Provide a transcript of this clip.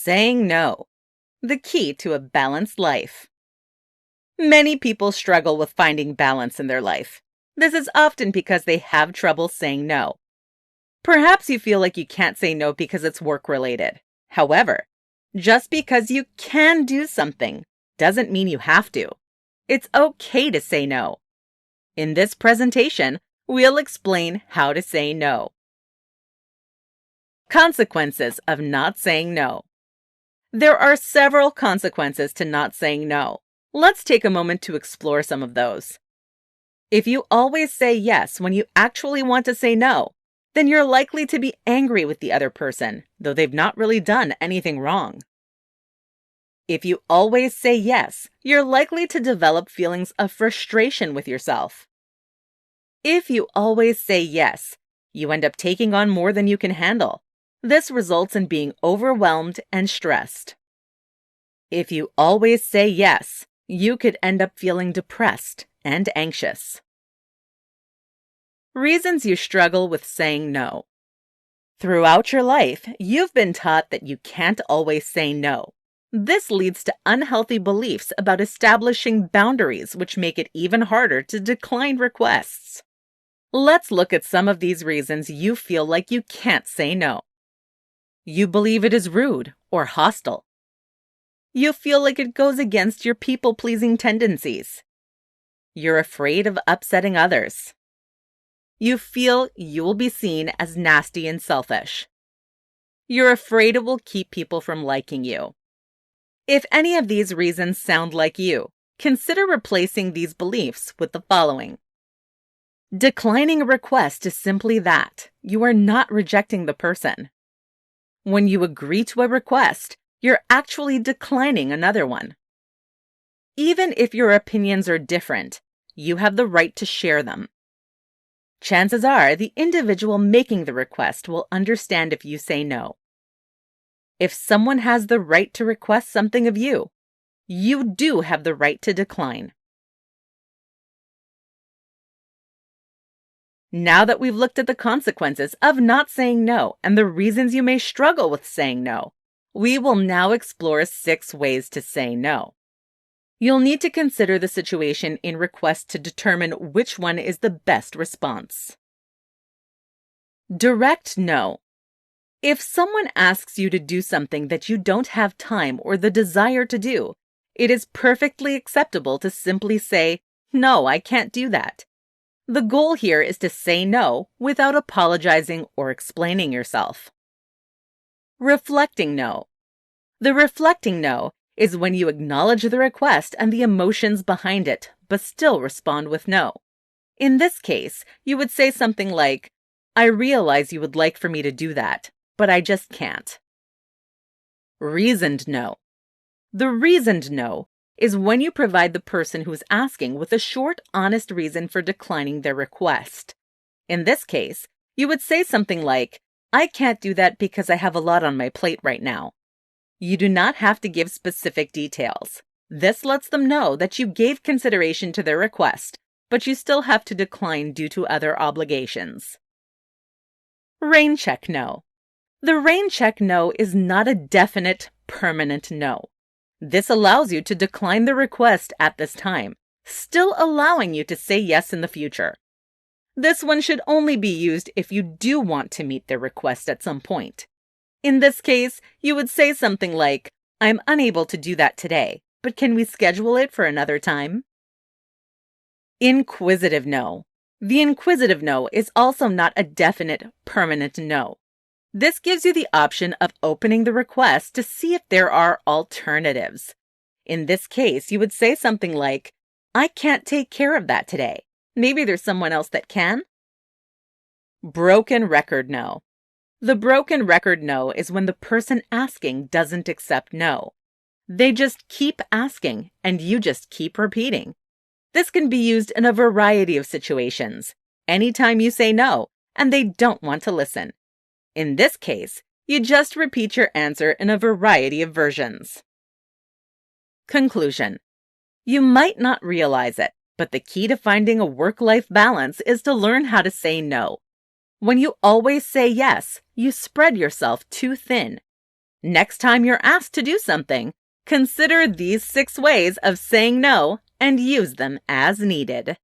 Saying no, the key to a balanced life. Many people struggle with finding balance in their life. This is often because they have trouble saying no. Perhaps you feel like you can't say no because it's work-related. However, just because you can do something doesn't mean you have to. It's okay to say no. In this presentation, we'll explain how to say no. Consequences of not saying no. There are several consequences to not saying no. Let's take a moment to explore some of those. If you always say yes when you actually want to say no, then you're likely to be angry with the other person, though they've not really done anything wrong. If you always say yes, you're likely to develop feelings of frustration with yourself. If you always say yes, you end up taking on more than you can handle. This results in being overwhelmed and stressed. If you always say yes, you could end up feeling depressed and anxious. Reasons you struggle with saying no. Throughout your life, you've been taught that you can't always say no. This leads to unhealthy beliefs about establishing boundaries, which make it even harder to decline requests. Let's look at some of these reasons you feel like you can't say no. You believe it is rude or hostile. You feel like it goes against your people-pleasing tendencies. You're afraid of upsetting others. You feel you will be seen as nasty and selfish. You're afraid it will keep people from liking you. If any of these reasons sound like you, consider replacing these beliefs with the following. Declining a request is simply that. You are not rejecting the person. When you agree to a request, you're actually declining another one. Even if your opinions are different, you have the right to share them. Chances are the individual making the request will understand if you say no. If someone has the right to request something of you, you do have the right to decline. Now that we've looked at the consequences of not saying no and the reasons you may struggle with saying no, we will now explore 6 ways to say no. You'll need to consider the situation in request to determine which one is the best response. Direct no. If someone asks you to do something that you don't have time or the desire to do, it is perfectly acceptable to simply say, "No, I can't do that." The goal here is to say no without apologizing or explaining yourself. Reflecting no. The reflecting no is when you acknowledge the request and the emotions behind it, but still respond with no. In this case, you would say something like, "I realize you would like for me to do that, but I just can't." Reasoned no. The reasoned no is when you provide the person who's asking with a short, honest reason for declining their request. In this case, you would say something like, "I can't do that because I have a lot on my plate right now." You do not have to give specific details. This lets them know that you gave consideration to their request, but you still have to decline due to other obligations. Rain check no. The rain check no is not a definite, permanent no. This allows you to decline the request at this time, still allowing you to say yes in the future. This one should only be used if you do want to meet their request at some point. In this case, you would say something like, "I'm unable to do that today, but can we schedule it for another time?" Inquisitive no. The inquisitive no is also not a definite, permanent no. This gives you the option of opening the request to see if there are alternatives. In this case, you would say something like, "I can't take care of that today. Maybe there's someone else that can?" Broken record no. The broken record no is when the person asking doesn't accept no. They just keep asking, and you just keep repeating. This can be used in a variety of situations. Anytime you say no, and they don't want to listen. In this case, you just repeat your answer in a variety of versions. Conclusion. You might not realize it, but the key to finding a work-life balance is to learn how to say no. When you always say yes, you spread yourself too thin. Next time you're asked to do something, consider these 6 ways of saying no and use them as needed.